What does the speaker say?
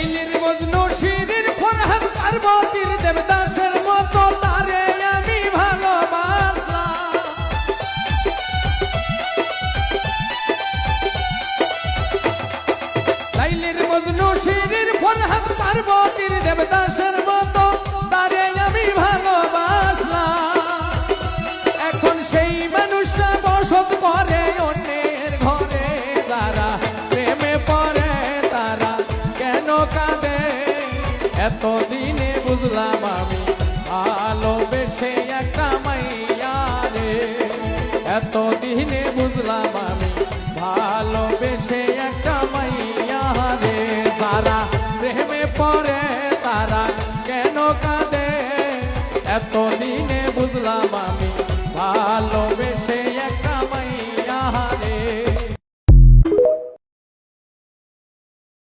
লাইলির মজনু শিরির ফরহাদ পার্বতীর দেবদাসের মতো তারে আমি ভালোবাসলাম। লাইলির মজনু শিরির ফরহাদ পার্বতীর দেবদাসের মতো তারে আমি ভালোবাসলাম। এখন সেই মানুষটা বসত করে অন্যের ঘরে, যারা প্রেমে পড়ে তারা কেন কাঁদে, এতদিনে বুঝলাম আমি